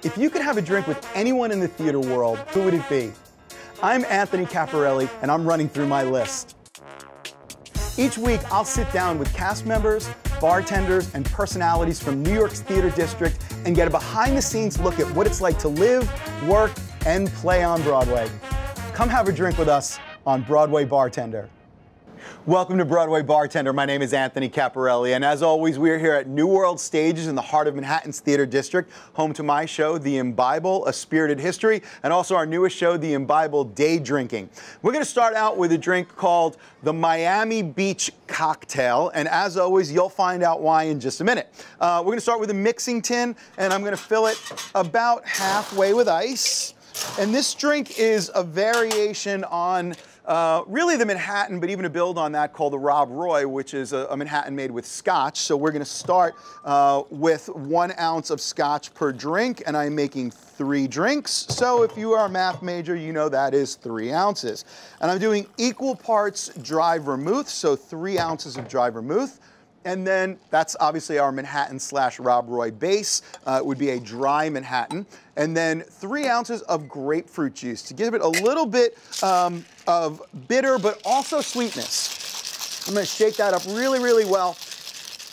If you could have a drink with anyone in the theater world, who would it be? I'm Anthony Caporale, and I'm running through my list. Each week, I'll sit down with cast members, bartenders, and personalities from New York's theater district and get a behind-the-scenes look at what it's like to live, work, and play on Broadway. Come have a drink with us on Broadway Bartender. Welcome to Broadway Bartender. My name is Anthony Caporale, and as always, we are here at New World Stages in the heart of Manhattan's theater district, home to my show, The Imbible, A Spirited History, and also our newest show, The Imbible Day Drinking. We're going to start out with a drink called the Miami Beach Cocktail, and as always, you'll find out why in just a minute. We're going to start with a mixing tin, and I'm going to fill it about halfway with ice. And this drink is a variation on really the Manhattan, but even a build on that called the Rob Roy, which is a Manhattan made with scotch. So we're going to start with 1 ounce of scotch per drink, and I'm making 3 drinks. So if you are a math major, you know that is 3 ounces. And I'm doing equal parts dry vermouth, so 3 ounces of dry vermouth. And then that's obviously our Manhattan / Rob Roy base. It would be a dry Manhattan. And then 3 ounces of grapefruit juice to give it a little bit of bitter, but also sweetness. I'm gonna shake that up really, really well.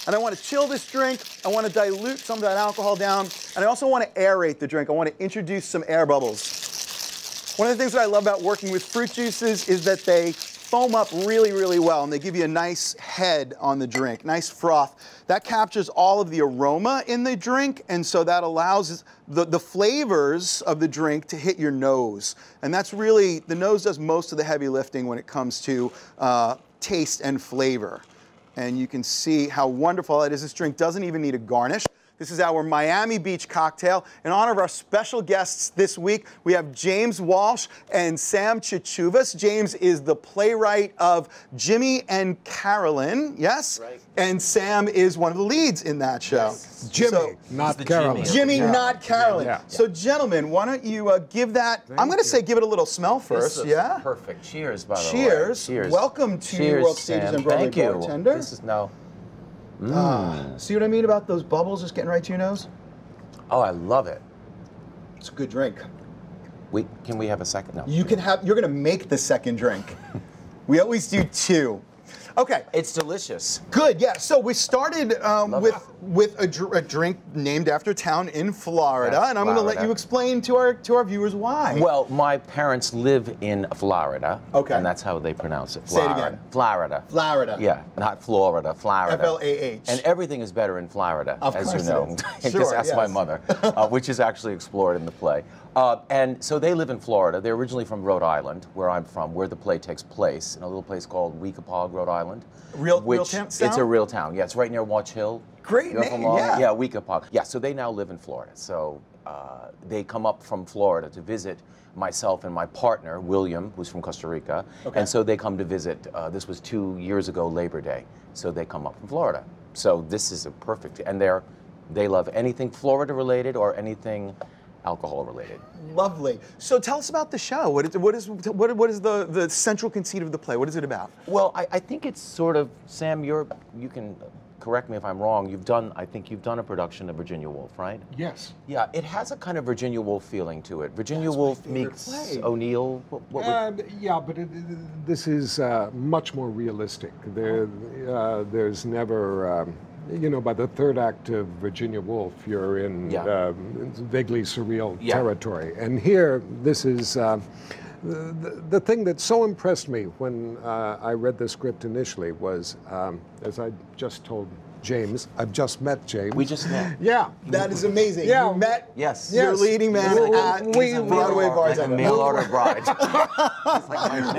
And I wanna chill this drink. I wanna dilute some of that alcohol down. And I also wanna aerate the drink. I wanna introduce some air bubbles. One of the things that I love about working with fruit juices is that they foam up really, really well, and they give you a nice head on the drink, nice froth. That captures all of the aroma in the drink, and so that allows the flavors of the drink to hit your nose. And that's really, the nose does most of the heavy lifting when it comes to taste and flavor. And you can see how wonderful it is. This drink doesn't even need a garnish. This is our Miami Beach cocktail. In honor of our special guests this week, we have James Walsh and Sam Chichuvas. James is the playwright of Jimmy and Carolyn, yes? Right. And Sam is one of the leads in that show. Yes. Jimmy, not Carolyn. Jimmy, not Carolyn. Yeah. So gentlemen, why don't you give that, I'm going to say give it a say, give it a little smell first, yeah? Perfect. Cheers, by the way. Cheers. Cheers. Welcome to New World Stages and Broadway Bartender. This is no. See what I mean about those bubbles just getting right to your nose? Oh, I love it. It's a good drink. Can we have a second? No. You can have, you're gonna make the second drink. We always do 2. Okay. It's delicious. Good, yeah. So we started with a drink named after a town in Florida, Yes, and I'm going to let you explain to our viewers why. Well, my parents live in Florida. Okay. And that's how they pronounce it. Florida. Say it again. Florida. Florida. Yeah, not Florida, Florida. F-L-A-H. And everything is better in Florida, as you know. Sure, Just ask my mother, which is actually explored in the play. And so they live in Florida. They're originally from Rhode Island, where I'm from, where the play takes place, in a little place called Weekapaug, Rhode Island. Real town? It's a real town. Yeah, it's right near Watch Hill. Great name, yeah. Yeah, Weekapaug. Yeah, so they now live in Florida. So they come up from Florida to visit myself and my partner, William, who's from Costa Rica. Okay. And so they come to visit. This was 2 years ago, Labor Day. So they come up from Florida. So this is a perfect, and they love anything Florida related or anything alcohol related. Lovely. So tell us about the show. What is the central conceit of the play? What is it about? Well, I think it's sort of, Sam, you can correct me if I'm wrong. I think you've done a production of Virginia Woolf, right? Yes. Yeah, it has a kind of Virginia Woolf feeling to it. Virginia Woolf meets O'Neill. Yeah, but this is much more realistic. There's never. By the third act of Virginia Woolf, you're in vaguely surreal territory. And here, this is the thing that so impressed me when I read the script initially was, as I just told James, I've just met James. We just met. Yeah. That is amazing. Yeah. You met yes. your leading man at Broadway Bartender. Mail order bride.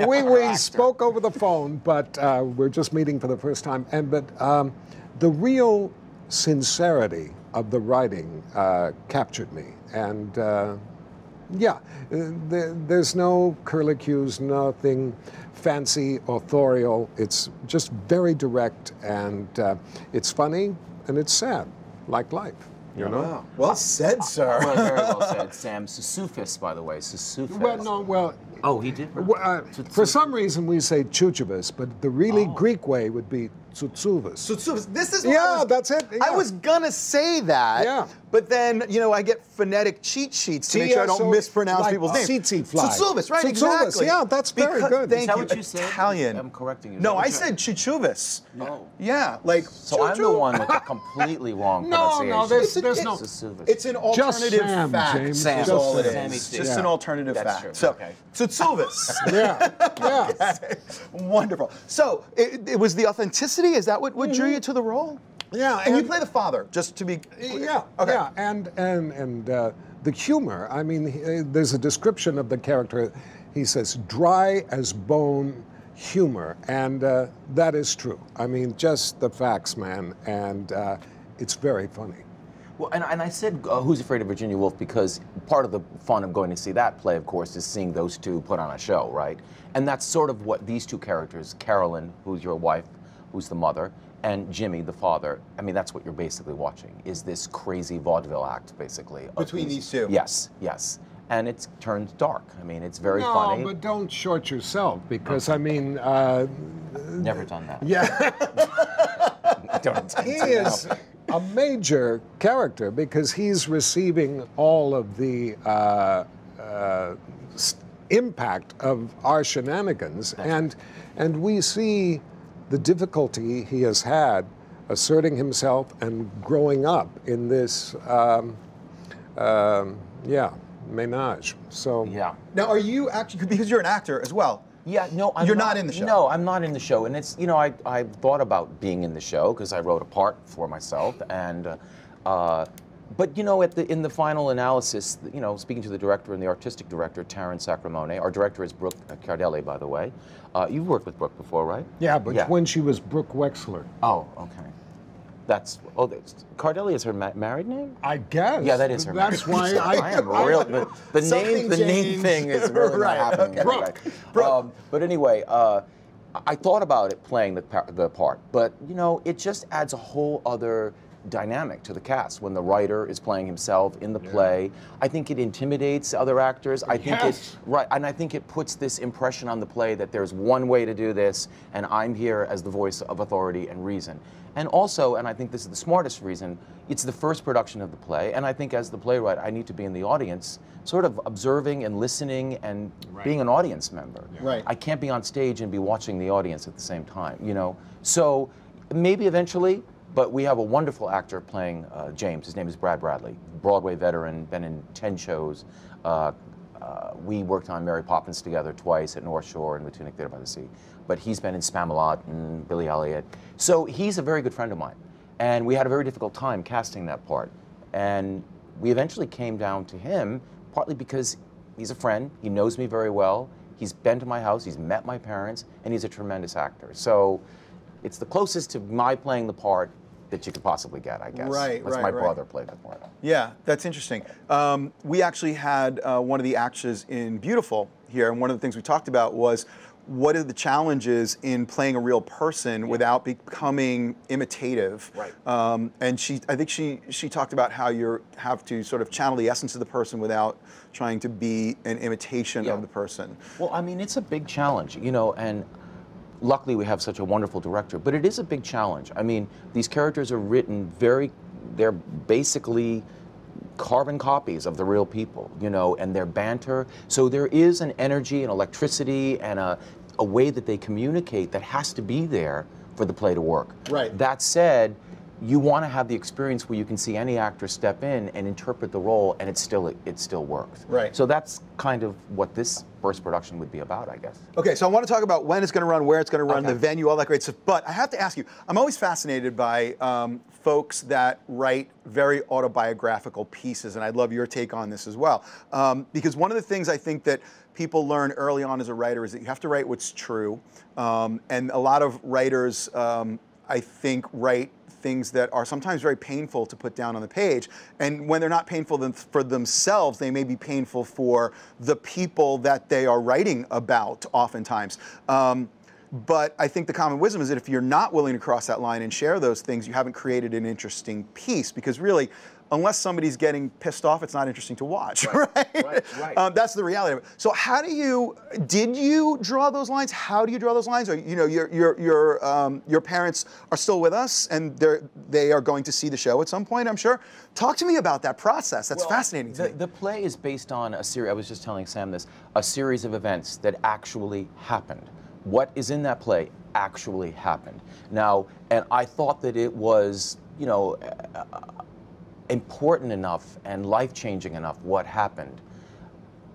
We spoke over the phone, but we're just meeting for the first time. The real sincerity of the writing captured me, and there's no curlicues, nothing fancy, authorial. It's just very direct, and it's funny and it's sad, like life. You know? Wow. Well said, sir. Well, very well said, Sam. Sisyphus, by the way, Sisyphus. Oh, he did? For some reason we say Chuchivus, but the really Greek way would be Tsutsuvas. This is that's it. I was gonna say that, but then I get phonetic cheat sheets to make sure I don't mispronounce people's names. Tsutsuvas, right? Exactly. Yeah, that's very good. Thank you. What you said? Italian. I'm correcting you. No, I said chichuvas. Oh. Yeah, like. So I'm the one with the completely wrong pronunciation. No, there's no. It's an alternative fact. James. Sam, all it is. Just an alternative fact. True. So, okay. Tsutsuvas. Yeah. Okay. Wonderful. So it was the authenticity. Is that what drew you to the role? Yeah, and you play the father, just to be clear. Yeah, okay. Yeah, and the humor. I mean, there's a description of the character. He says, "Dry as bone humor," and that is true. I mean, just the facts, man, and it's very funny. Well, and I said Who's Afraid of Virginia Woolf because part of the fun of going to see that play, of course, is seeing those two put on a show, right? And that's sort of what these two characters, Carolyn, who's your wife, who's the mother, and Jimmy, the father, I mean, that's what you're basically watching, is this crazy vaudeville act, basically. Between these two? Yes, yes. And it turns dark. I mean, it's very funny. No, but don't short yourself, because, I mean... Never done that. Yeah. Don't intend He to is now. a major character, because he's receiving all of the impact of our shenanigans, and we see the difficulty he has had asserting himself and growing up in this, menage. So Yeah. Now, are you actually, because you're an actor as well? Yeah, no, You're not in the show? No, I'm not in the show. And it's, I've thought about being in the show because I wrote a part for myself. And, but, in the final analysis, speaking to the director and the artistic director, Terrence Sacramone, our director is Brooke Cardelle, by the way. You've worked with Brooke before, right? Yeah, but when she was Brooke Wexler. Oh, okay. Cardelle is her married name? I guess. Yeah, that is her. That's married why I am real. The name thing is really Right, not happening. okay. Right. But anyway, I thought about it playing the part, but it just adds a whole other dynamic to the cast when the writer is playing himself in the play. I think it intimidates other actors. I think and I think it puts this impression on the play that there's one way to do this, and I'm here as the voice of authority and reason. And also, and I think this is the smartest reason, it's the first production of the play, and I think as the playwright, I need to be in the audience, sort of observing and listening and being an audience member. Yeah. Right. I can't be on stage and be watching the audience at the same time, So maybe eventually, but we have a wonderful actor playing James. His name is Brad Bradley, Broadway veteran, been in 10 shows. We worked on Mary Poppins together twice at North Shore and the Tunic Theater by the Sea. But he's been in Spamalot and Billy Elliot. So he's a very good friend of mine. And we had a very difficult time casting that part. And we eventually came down to him, partly because he's a friend, he knows me very well, he's been to my house, he's met my parents, and he's a tremendous actor. So it's the closest to my playing the part that you could possibly get, I guess. Right, my brother played the part. Yeah, that's interesting. We actually had one of the actors in Beautiful here, and one of the things we talked about was what are the challenges in playing a real person without becoming imitative? Right. And I think she talked about how you have to sort of channel the essence of the person without trying to be an imitation of the person. Well, I mean, it's a big challenge, and luckily we have such a wonderful director, but it is a big challenge. I mean, these characters are written they're basically carbon copies of the real people, and their banter. So there is an energy and electricity and a way that they communicate that has to be there for the play to work. Right. That said, you want to have the experience where you can see any actor step in and interpret the role, and it still works. Right. So that's kind of what this first production would be about, I guess. Okay, so I want to talk about when it's going to run, where it's going to run, Okay. the venue, all that great stuff. But I have to ask you, I'm always fascinated by folks that write very autobiographical pieces, and I'd love your take on this as well. Because one of the things I think that people learn early on as a writer is that you have to write what's true. And a lot of writers, I think, write things that are sometimes very painful to put down on the page. And when they're not painful for themselves, they may be painful for the people that they are writing about, oftentimes. But I think the common wisdom is that if you're not willing to cross that line and share those things, you haven't created an interesting piece, because really, unless somebody's getting pissed off, it's not interesting to watch, right? That's the reality of it. So how do you, did you draw those lines? How do you draw those lines? Or, you know, your parents are still with us, and they are going to see the show at some point, I'm sure. Talk to me about that process. That's fascinating to me. The play is based on a series, I was just telling Sam this, a series of events that actually happened. What is in that play actually happened. Now, and I thought that it was, you know, important enough and life-changing enough what happened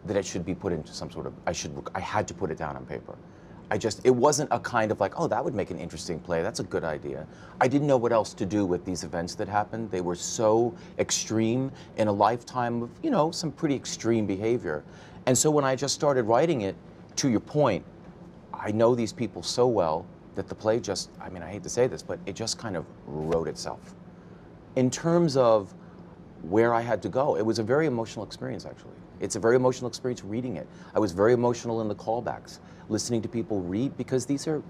that it should be put into some sort of, I had to put it down on paper. It wasn't a kind of like, oh, that would make an interesting play, that's a good idea. I didn't know what else to do with these events that happened. They were so extreme in a lifetime of, you know, some pretty extreme behavior. And so when I just started writing it, to your point, I know these people so well that the play just, I mean, I hate to say this, but it just kind of wrote itself. In terms of where I had to go, it was a very emotional experience, actually. It's a very emotional experience reading it. I was very emotional in the callbacks, listening to people read, because this is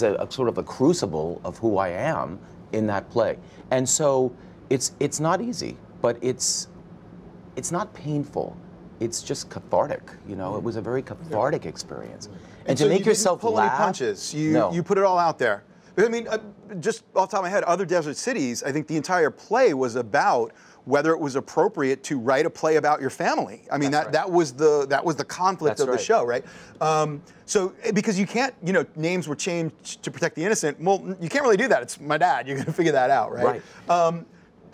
a sort of a crucible of who I am in that play. And so it's not easy, but it's not painful. It's just cathartic, you know. It was a very cathartic experience. And to so make yourself pull laugh. Any punches. You put it all out there. I mean, just off the top of my head, Other Desert Cities, I think the entire play was about whether it was appropriate to write a play about your family. I mean, that was the conflict of the show, right? So because you can't, you know, names were changed to protect the innocent. Well, you can't really do that. It's my dad. You're going to figure that out, right?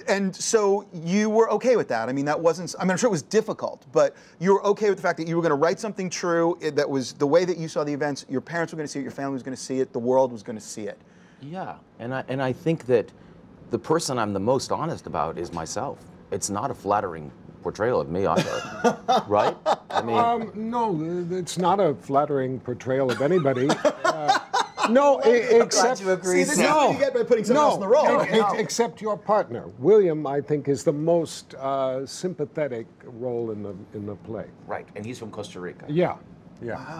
And so you were okay with that. I mean, that wasn't, I mean, I'm sure it was difficult, but you were okay with the fact that you were going to write something true, that was the way that you saw the events, your parents were going to see it, your family was going to see it, the world was going to see it. Yeah, and I think that the person I'm the most honest about is myself. It's not a flattering portrayal of me either, right? I mean, no, it's not a flattering portrayal of anybody. No, except you agree. See, this is what you get by putting someone else in the role. Except your partner, William. I think is the most sympathetic role in the play. Right, and he's from Costa Rica. Yeah.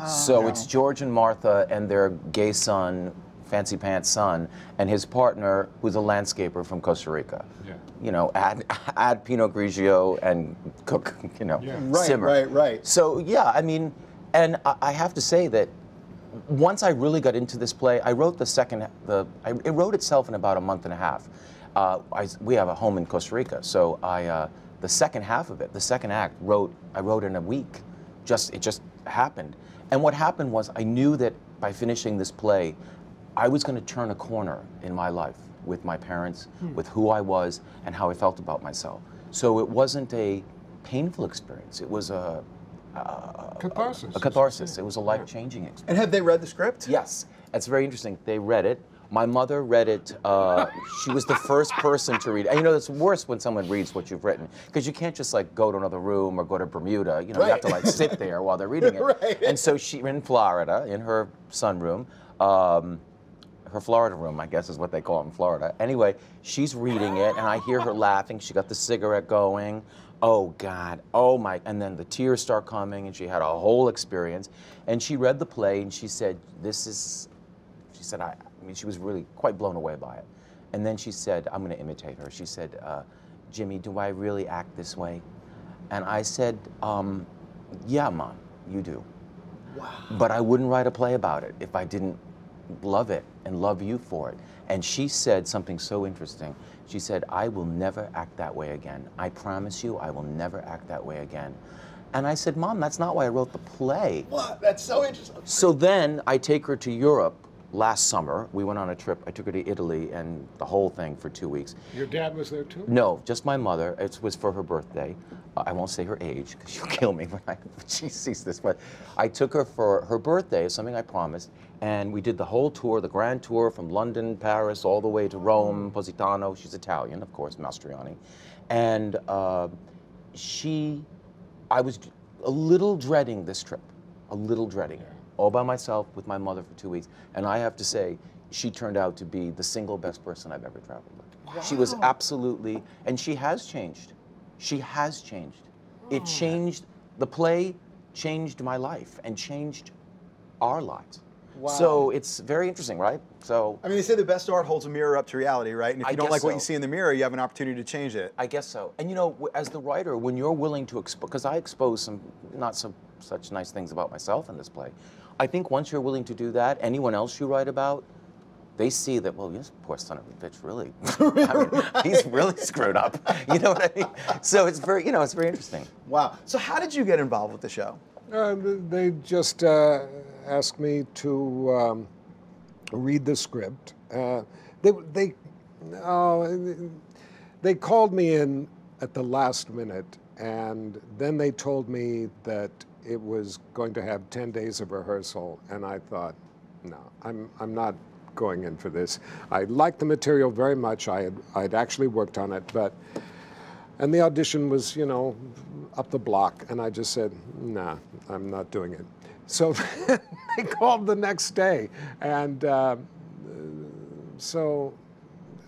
So it's George and Martha and their gay son, fancy pants son, and his partner, who's a landscaper from Costa Rica. Yeah. You know, add Pinot Grigio and cook. You know, simmer. Right. So yeah, I mean, and I have to say that once I really got into this play, I wrote it wrote itself in about a month and a half. We have a home in Costa Rica, so the second half of it, the second act, I wrote in a week. It just happened. And what happened was I knew that by finishing this play, I was going to turn a corner in my life with my parents, with who I was, and how I felt about myself. So it wasn't a painful experience. It was a catharsis. A catharsis. It was a life-changing experience. And have they read the script? Yes. It's very interesting. They read it. My mother read it. She was the first person to read it. And you know, it's worse when someone reads what you've written, because you can't just like go to another room or go to Bermuda. You know, you have to like sit there while they're reading it. And so she, in Florida, in her sunroom, her Florida room, I guess is what they call it in Florida. Anyway, she's reading it, and I hear her laughing. She got the cigarette going. Oh, God, oh, my. And then the tears start coming, and she had a whole experience. And she read the play, and she said, she said, I mean, she was really quite blown away by it. And then she said, I'm going to imitate her. She said, Jimmy, do I really act this way? And I said, yeah, Mom, you do. Wow. But I wouldn't write a play about it if I didn't love it and love you for it. And she said something so interesting. She said, I will never act that way again. I promise you, I will never act that way again. And I said, Mom, that's not why I wrote the play. What? That's so interesting. So then I take her to Europe last summer. We went on a trip. I took her to Italy and the whole thing for 2 weeks. Your dad was there too? No, just my mother. It was for her birthday. I won't say her age because she'll kill me when she sees this. But I took her for her birthday, something I promised, and we did the whole tour, the grand tour from London, Paris, all the way to Rome, Positano. She's Italian, of course, Mastroianni. And I was a little dreading this trip, a little dreading it. All by myself with my mother for 2 weeks. And I have to say, she turned out to be the single best person I've ever traveled with. Wow. She was absolutely, and she has changed. She has changed. It changed, the play changed my life and changed our lives. Wow. So it's very interesting, right? So I mean, they say the best art holds a mirror up to reality, right? And if you don't like what you see in the mirror, you have an opportunity to change it. I guess so. And you know, as the writer, when you're willing to expose, because I expose some such nice things about myself in this play, I think once you're willing to do that, anyone else you write about, they see that, well, this poor son of a bitch really, I mean, he's really screwed up. You know what I mean? So it's very, you know, it's very interesting. Wow. So how did you get involved with the show? They just asked me to read the script. They called me in at the last minute, and then they told me that it was going to have 10 days of rehearsal, and I thought, no, I'm not going in for this. I liked the material very much. I'd actually worked on it, and the audition was, you know, up the block, and I just said, nah, I'm not doing it. So they called the next day, and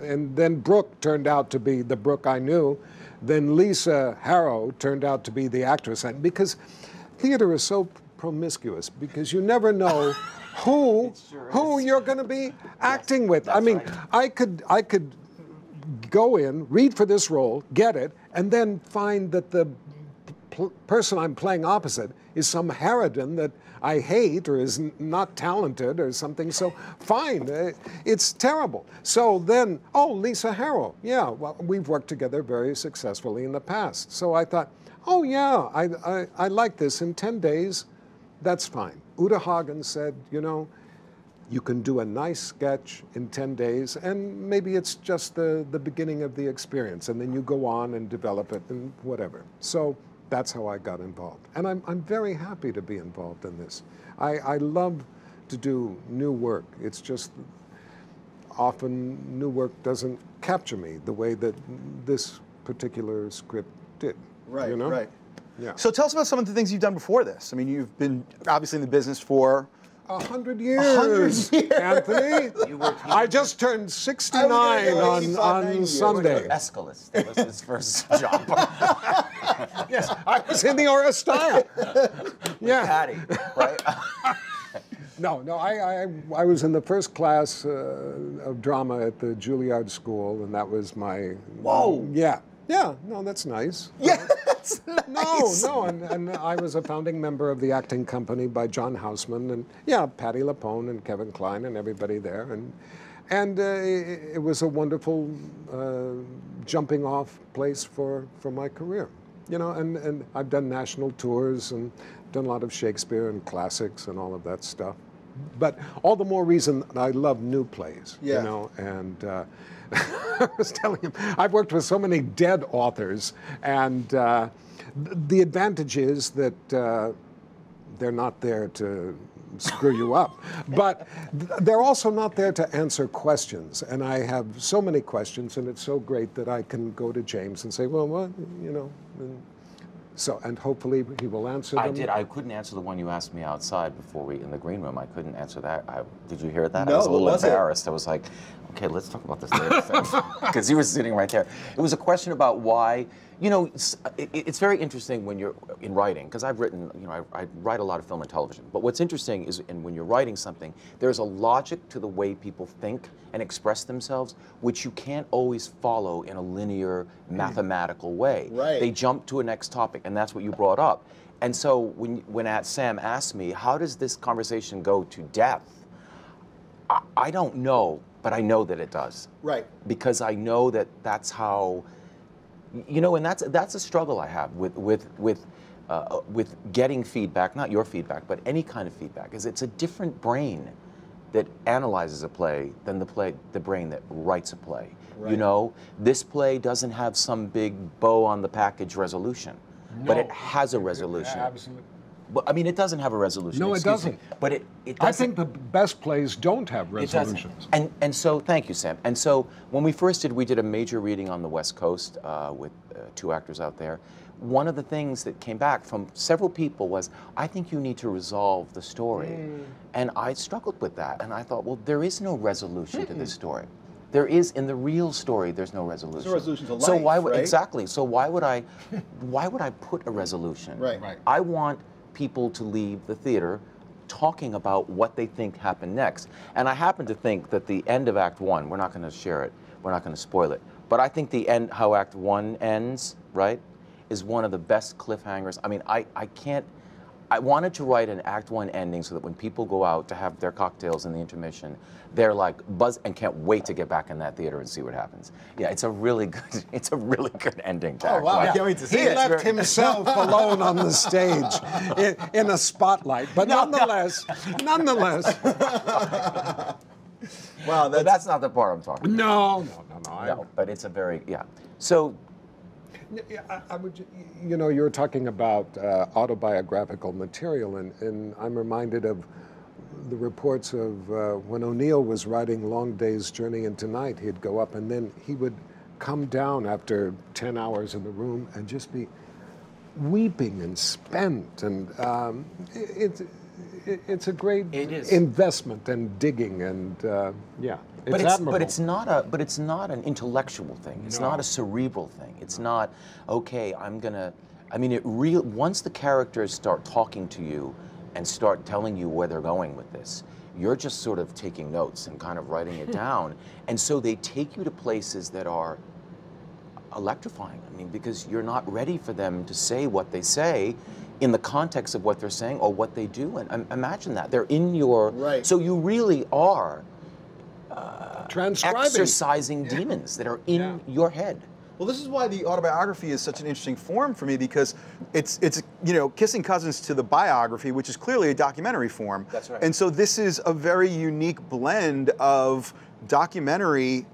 and then Brooke turned out to be the Brooke I knew. Then Lisa Harrow turned out to be the actress. And because theater is so promiscuous, because you never know who you're going to be acting with. I mean, right. I could go in, read for this role, get it, and then find that the person I'm playing opposite is some harridan that I hate or is not talented or something. So fine, it's terrible. So then, oh, Lisa Harrow, yeah, well, we've worked together very successfully in the past. So I thought, oh yeah, I like this. In 10 days, that's fine. Uta Hagen said, you know, you can do a nice sketch in 10 days, and maybe it's just the beginning of the experience, and then you go on and develop it and whatever. So that's how I got involved. And I'm very happy to be involved in this. I love to do new work. It's just often new work doesn't capture me the way that this particular script did. Right, you know? right. Yeah. So tell us about some of the things you've done before this. I mean, you've been obviously in the business for 100 years, 100 years. Anthony. I just turned 69 on Sunday. Aeschylus. That was his first job. Yes, I was in the Oresteia. Yeah. Patty, right? No, I was in the first class of drama at the Juilliard School, and that was my... Whoa! Yeah. Yeah, no, that's nice. Yeah, that's nice. No, and I was a founding member of the acting company by John Houseman, and yeah, Patti LuPone and Kevin Kline and everybody there, and it was a wonderful jumping off place for my career, you know, and I've done national tours and done a lot of Shakespeare and classics and all of that stuff, but all the more reason I love new plays, you know, and I was telling him, I've worked with so many dead authors, and the advantage is that they're not there to screw you up, but they're also not there to answer questions. And I have so many questions, and it's so great that I can go to James and say, well, what, you know, and hopefully he will answer them. I couldn't answer the one you asked me outside before in the green room. I couldn't answer that. Did you hear that? No, I was a little embarrassed. I was like, okay, let's talk about this later, because he was sitting right there. It was a question about why, you know, it's very interesting when you're in writing, because I've written, you know, I write a lot of film and television, but what's interesting is when you're writing something, there's a logic to the way people think and express themselves, which you can't always follow in a linear, mathematical way. Right. They jump to a next topic, and that's what you brought up. And so when Sam asked me, how does this conversation go to death? I don't know, but I know that it does. Right. Because I know that that's how, you know, and that's a struggle I have with getting feedback, not your feedback, but any kind of feedback, is it's a different brain that analyzes a play than the brain that writes a play. Right. You know, this play doesn't have some big bow on the package resolution, but it has a resolution. Absolutely. But, I mean, it doesn't have a resolution. No, it doesn't. But it doesn't. I think the best plays don't have resolutions. And so, thank you, Sam. And so, when we first we did a major reading on the West Coast with 2 actors out there. One of the things that came back from several people was, I think you need to resolve the story. And I struggled with that. And I thought, well, there is no resolution to this story. There is, in the real story, there's no resolution. There's no resolution to life, so why would, right? Exactly. So why would I put a resolution? Right. I want people to leave the theater talking about what they think happened next. And I happen to think that the end of Act One, we're not going to share it, we're not going to spoil it, but I think the end, how Act One ends, right, is one of the best cliffhangers. I mean, I wanted to write an Act One ending so that when people go out to have their cocktails in the intermission, they're like buzz and can't wait to get back in that theater and see what happens. Yeah, it's a really good ending to Act wow, One. I can't wait to see it. He left himself alone on the stage in a spotlight, but nonetheless. Wow, But that's not the part I'm talking about. No. But it's a very, yeah. So, I would, you know, you're talking about autobiographical material, and I'm reminded of the reports of when O'Neill was writing Long Day's Journey into Night. He'd go up, and then he would come down after 10 hours in the room and just be weeping and spent, and it's a great investment and digging, and yeah. But it's not an intellectual thing. It's not a cerebral thing. It's not, okay, I'm gonna, I mean, once the characters start talking to you and start telling you where they're going with this, you're just sort of taking notes and kind of writing it down. And so they take you to places that are electrifying. I mean, because you're not ready for them to say what they say in the context of what they're saying or what they do. And imagine that. They're in your, right. So you really are transcribing, exercising demons that are in your head. Well, this is why the autobiography is such an interesting form for me, because it's you know, kissing cousins to the biography, which is clearly a documentary form. That's right. And so this is a very unique blend of documentary,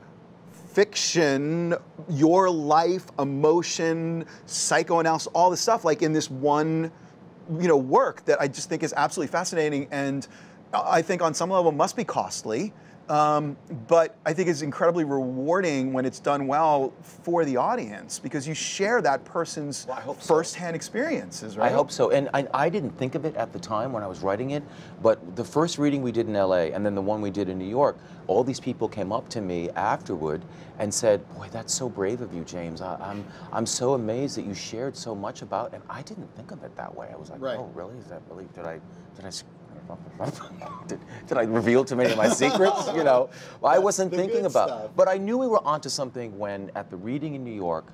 fiction, your life, emotion, psychoanalysis, all this stuff, like in this one, you know, work that I just think is absolutely fascinating, and I think on some level must be costly. But I think it's incredibly rewarding when it's done well for the audience, because you share that person's firsthand experiences, right? I hope so. And I didn't think of it at the time when I was writing it, but the first reading we did in LA and then the one we did in New York, all these people came up to me afterward and said, boy, that's so brave of you, James. I'm so amazed that you shared so much about, and I didn't think of it that way. I was like, oh, really? Is that really, did I did I reveal too many of my secrets? You know, I wasn't thinking about it. But I knew we were onto something when, at the reading in New York,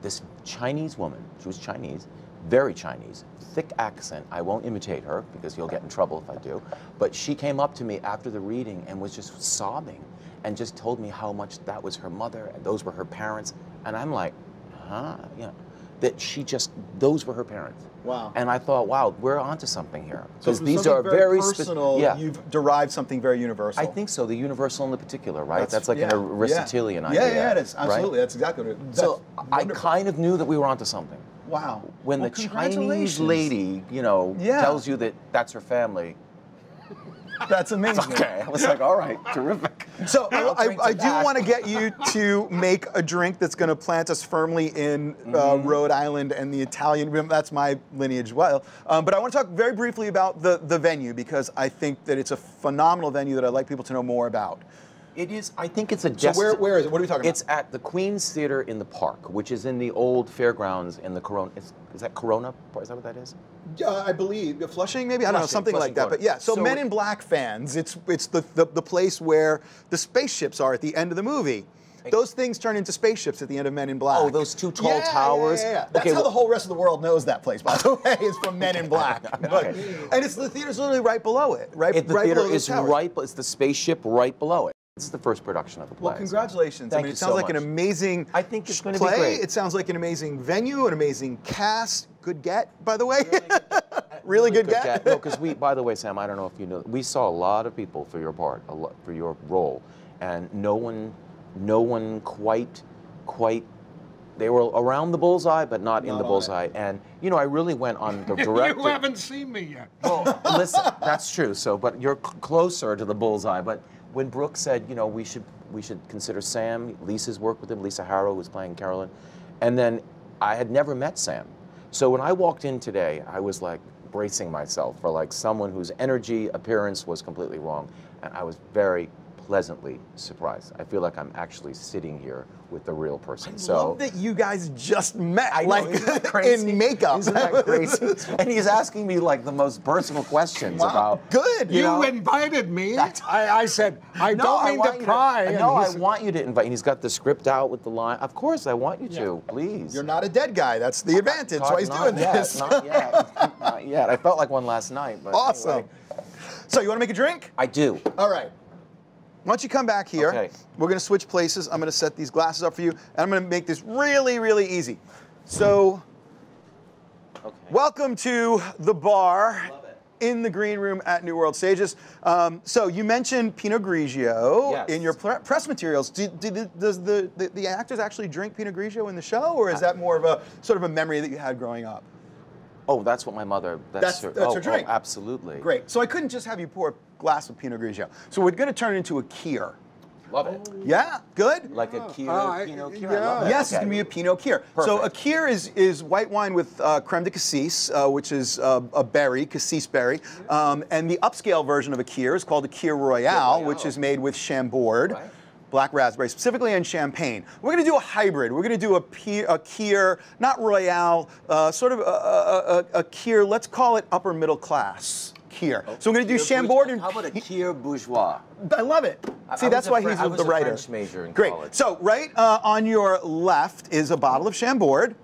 this Chinese woman, she was Chinese, very Chinese, thick accent. I won't imitate her because you'll get in trouble if I do. But she came up to me after the reading and was just sobbing and just told me how much that was her mother and those were her parents. And I'm like, huh? You know, that she just, those were her parents. Wow. And I thought, wow, we're onto something here. Because these are very personal. You've derived something very universal. I think so. The universal and the particular, right? That's like an Aristotelian idea. Yeah, it is. Absolutely. Right? That's exactly what it is. So I kind of knew that we were onto something. Wow. When the Chinese lady, you know, tells you that that's her family. That's amazing. Okay, I was like, all right, terrific. So I do want to get you to make a drink that's going to plant us firmly in Rhode Island and the Italian. That's my lineage well. But I want to talk very briefly about the venue, because I think that it's a phenomenal venue that I'd like people to know more about. It is. I think it's a. So where is it? What are we talking about? It's at the Queen's Theater in the Park, which is in the old fairgrounds in the Corona. Is that Corona? Is that what that is? I believe Flushing, maybe. I don't know, something Flushing, like that. But yeah. So Men in Black fans, it's the place where the spaceships are at the end of the movie. Those things turn into spaceships at the end of Men in Black. Oh, those two tall towers? Yeah. That's how the whole rest of the world knows that place, by the way, is from Men in Black. But, and the theater's literally right below it, right? The theater is right, it's the spaceship right below it. It's the first production of the play. Well, congratulations. Thank I mean, you it sounds so like an much. amazing I think it's going to play. be great. It sounds like an amazing venue, an amazing cast. Good get, by the way. Really good get. No, because by the way, Sam, I don't know if you know, we saw a lot of people for your part, for your role, and no one quite, they were around the bullseye, but not in the bullseye. And, you know, I really went on the director. You haven't seen me yet. Well, listen, that's true. So, but you're closer to the bullseye. But when Brooke said, you know, we should consider Sam, Lisa's work with him, Lisa Harrow, who's playing Carolyn, and then I had never met Sam. So when I walked in today, I was like bracing myself for like someone whose energy, appearance was completely wrong. And I was very pleasantly surprised. I feel like I'm actually sitting here with the real person. I love that you guys just met, I know, like isn't that crazy? in makeup. Isn't that crazy? And he's asking me like the most personal questions about. Good. You invited me. I said, I don't mean to pry. No, I want you to invite. And he's got the script out with the line. Of course, I want you to. Please. You're not a dead guy. That's the advantage. That's why he's doing this. Not yet. Not yet. I felt like one last night. But awesome. Anyway. So you want to make a drink? I do. All right. Why don't you come back here? Okay. We're going to switch places. I'm going to set these glasses up for you, and I'm going to make this really, really easy. So, welcome to the bar in the green room at New World Stages. So you mentioned Pinot Grigio in your press materials. Does the actors actually drink Pinot Grigio in the show, or is that more of a sort of a memory that you had growing up? Oh, that's what my mother. That's her drink. Oh, absolutely. Great. So I couldn't just have you pour a glass of Pinot Grigio. So we're going to turn it into a Kier. Love it. Yeah, good. Like a Pinot Kier. Yeah. I love that. Yes, it's going to be a Pinot Kier. Perfect. So a Kier is white wine with creme de cassis, which is a berry, cassis berry. And the upscale version of a Kier is called a Kier Royale, which is made with Chambord. Right. Black raspberry, specifically in champagne. We're going to do a hybrid. We're going to do a Kier, not Royale, sort of a Kier, let's call it upper middle class Kier. So we're going to do Chambord and... How about a Kier Bourgeois? I love it. See, that's why he's the writer. I was a French major in college. So right on your left is a bottle of Chambord.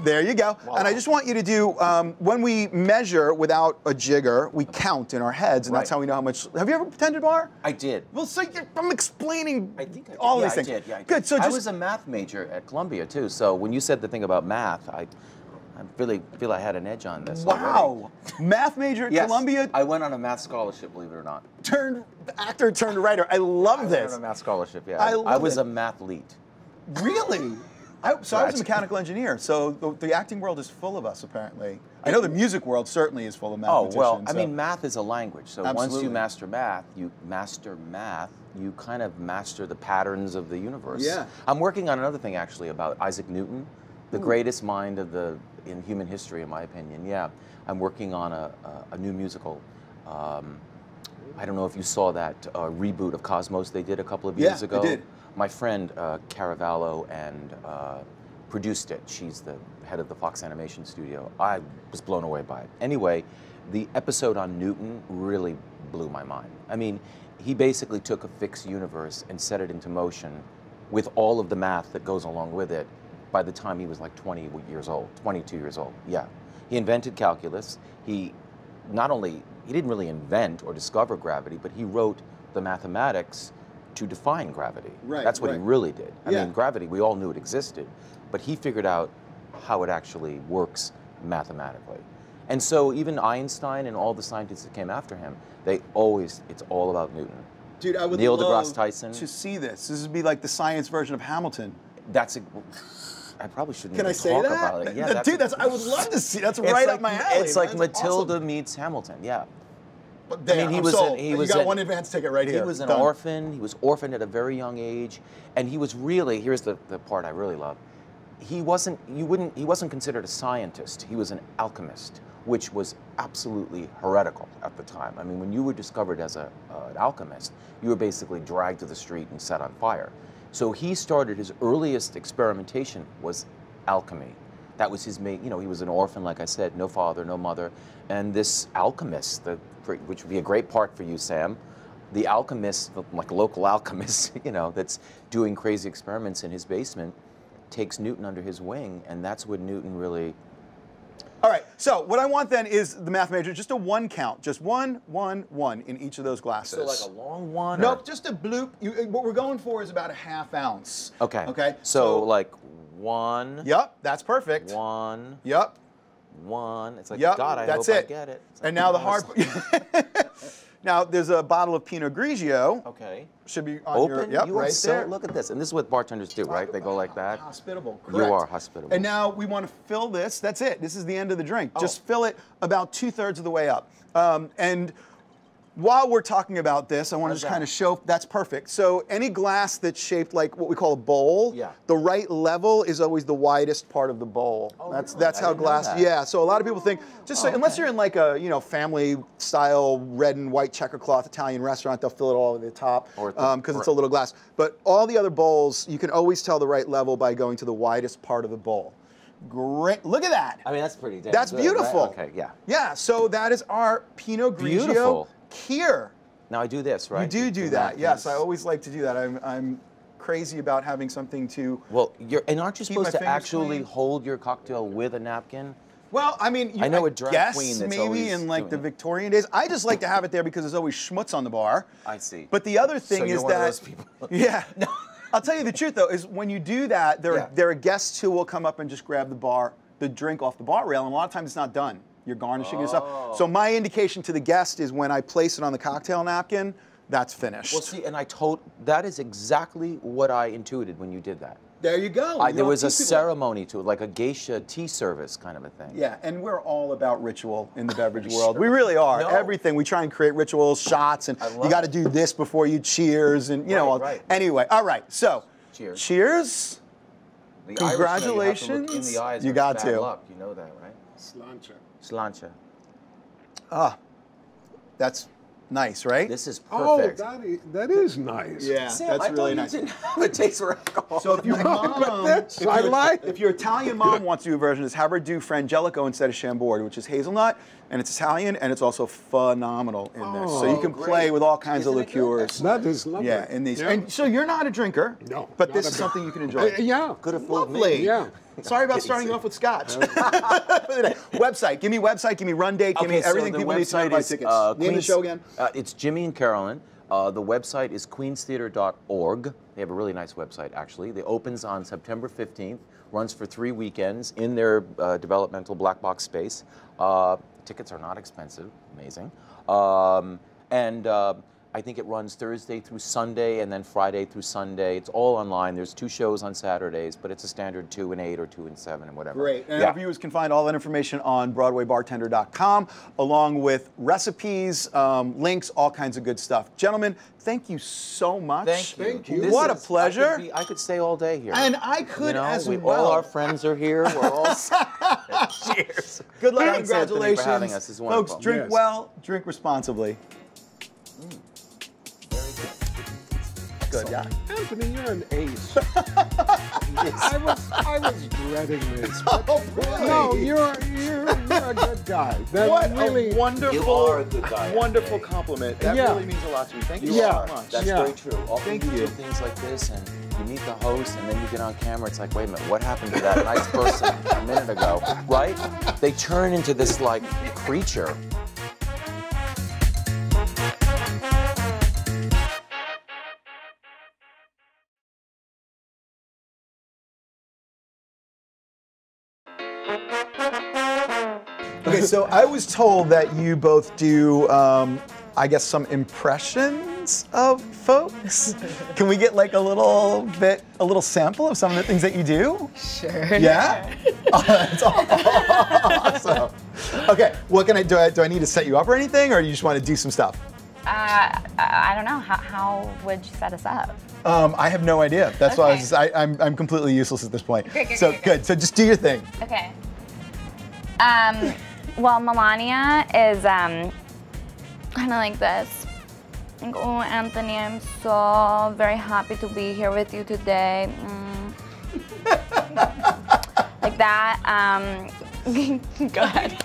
There you go. Wow. And I just want you to do, when we measure without a jigger, we count in our heads, and that's how we know how much. Have you ever pretended bar? I did. Well, so I'm explaining all these things. Yeah, I did. Good. So I was a math major at Columbia, too. So when you said the thing about math, I really feel I had an edge on this. Wow. Math major at Columbia? I went on a math scholarship, believe it or not. Turned actor, turned writer. I love this. I went on a math scholarship, yeah. I was a mathlete. Really? So I was a mechanical engineer, so the acting world is full of us, apparently. I know the music world certainly is full of mathematicians. Oh, well, I mean, math is a language, so Absolutely. Once you master math, you kind of master the patterns of the universe. Yeah. I'm working on another thing, actually, about Isaac Newton, the greatest mind in human history, in my opinion, yeah. I'm working on a new musical. I don't know if you saw that reboot of Cosmos they did a couple of years ago. Yeah, I did. My friend Caravalo and produced it. She's the head of the Fox Animation Studio. I was blown away by it. Anyway, the episode on Newton really blew my mind. I mean, he basically took a fixed universe and set it into motion with all of the math that goes along with it by the time he was like 20 years old, 22 years old, yeah. He invented calculus. He didn't really invent or discover gravity, but he wrote the mathematics to define gravity. Right, That's what he really did. I Yeah. mean, gravity, we all knew it existed, but he figured out how it actually works mathematically. And so even Einstein and all the scientists that came after him, it's all about Newton. Dude, I would Neil love deGrasse Tyson. to see this. This would be like the science version of Hamilton. I probably shouldn't Can I even say talk that? about it. Yeah, Dude, I would love to see. That's right up my alley. It's like That's Matilda awesome. meets Hamilton. Yeah. But there, I mean, you got one advance ticket right here. He was an Done. orphan. He was orphaned at a very young age, and he was really. Here's the part I really love. He wasn't considered a scientist. He was an alchemist, which was absolutely heretical at the time. I mean, when you were discovered as an alchemist, you were basically dragged to the street and set on fire. So he started, his earliest experimentation was alchemy. That was his main, he was an orphan, like I said, no father, no mother. And this alchemist, which would be a great part for you, Sam, the alchemist, like a local alchemist, that's doing crazy experiments in his basement, takes Newton under his wing, and that's when Newton really... All right, so what I want then is the math major, just a one count, just one in each of those glasses. So like a long one? Nope, just a bloop. What we're going for is about a ½ ounce. Okay. Okay. So like one. Yep, that's perfect. One. Yep. One. It's like, yep, God, I that's hope it. I get it. And now the hard... Now, there's a bottle of Pinot Grigio. Okay. Should be on Open? your... Yep, You are right so, there. look at this. And this is what bartenders do, right? They go like that. Hospitable, correct. You are hospitable. And now we want to fill this. That's it. This is the end of the drink. Just fill it about 2/3 of the way up. And while we're talking about this, I want to just kind of show, that's perfect. So any glass that's shaped like what we call a bowl, the right level is always the widest part of the bowl. Oh, that's how glass, yeah. So a lot of people think, just so, unless you're in like a, you know, family style red and white checker cloth Italian restaurant, they'll fill it all at the top because it's a little glass. But all the other bowls, you can always tell the right level by going to the widest part of the bowl. Great, look at that. I mean, that's pretty damn That's good, beautiful. Right? Okay, yeah. Yeah, so that is our Pinot Grigio Kier. Now I do this, right? You do that, yes. I always like to do that. I'm crazy about having something to. Well, and aren't you supposed to actually hold your cocktail with a napkin? Well, I mean, I know a drag queen that's maybe in like the Victorian days. I just like to have it there because there's always schmutz on the bar. I see. But the other thing is one that, of those people. Yeah. No. I'll tell you the truth though, is when you do that, there are guests who will come up and just grab the drink off the bar rail, and a lot of times it's not done. You're garnishing yourself. So my indication to the guest is when I place it on the cocktail napkin, that's finished. Well, see, and that is exactly what I intuited when you did that. There you go. There was a ceremony to it, like a geisha tea service kind of a thing. Yeah, and we're all about ritual in the beverage world. We really are. No. Everything. We try and create rituals, shots, and you got to do this before you cheers, and you know. Anyway, all right. So, cheers. Cheers. The Congratulations. In the eyes you got to. Luck. You know that, right? Slancha. Slancha. Ah, that's nice, right? This is perfect. Oh, that is nice. Yeah, Sam, that's really nice. Didn't have a taste for alcohol. So if your mom, if your Italian mom wants to do a version, is have her do Frangelico instead of Chambord, which is hazelnut, and it's Italian, and it's also phenomenal in this. So you can play with all kinds of liqueurs. That is lovely. Yeah, in these. Yeah. And so you're not a drinker. No. But this is something you can enjoy. Yeah. Could have fooled me. Yeah. Sorry about starting off with scotch. Website. Give me website. Give me run date. Give me everything people need to know about tickets. Name the show again. It's Jimmy and Carolyn. The website is queenstheater.org. They have a really nice website, actually. It opens on September 15th, runs for 3 weekends in their developmental black box space. Tickets are not expensive, amazing. I think it runs Thursday through Sunday and then Friday through Sunday. It's all online. There's 2 shows on Saturdays, but it's a standard 2 and 8 or 2 and 7 and whatever. Great. And our viewers can find all that information on BroadwayBartender.com, along with recipes, links, all kinds of good stuff. Gentlemen, thank you so much. Thank you. What a pleasure. I could stay all day here. And I could as well. All our friends are here. We're all cheers. Good luck. Thanks, Congratulations. Anthony, for having us. It's wonderful. Folks, drink well, drink responsibly. Good, yeah. Anthony, you're an ace. I was dreading this. Oh, really? No, you're a good guy. What really, a wonderful, you are a good guy, wonderful compliment. That really means a lot to me. Thank you so much. That's very true. Often Thank you you. do things like this, and you meet the host, and then you get on camera. It's like, wait a minute, what happened to that nice person a minute ago? Right? They turn into this like creature. Okay, so I was told that you both do, I guess, some impressions of folks. Can we get like a little sample of some of the things that you do? Sure. Yeah? Oh, that's awesome. Okay, what can I do? Do I need to set you up or anything, or you just want to do some stuff? I don't know. How would you set us up? I have no idea. That's why I'm completely useless at this point. Good. So just do your thing. Okay. Well, Melania is kind of like this. Like, oh, Anthony, I'm so very happy to be here with you today. Like that. Go ahead.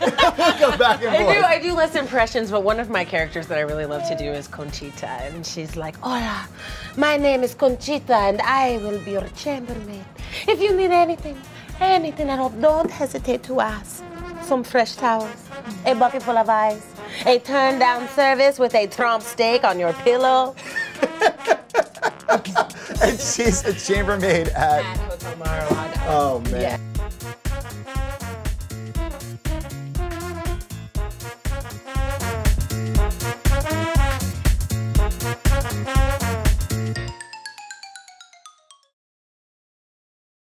Go back and forth. I do less impressions, but one of my characters that I really love to do is Conchita, and she's like, "Hola, my name is Conchita, and I will be your chambermaid. If you need anything at all, don't hesitate to ask. Some fresh towels, a bucket full of ice, a turn-down service with a Trump steak on your pillow." And she's a chambermaid at Hotel Mar-a-Lago. Oh man. Yeah.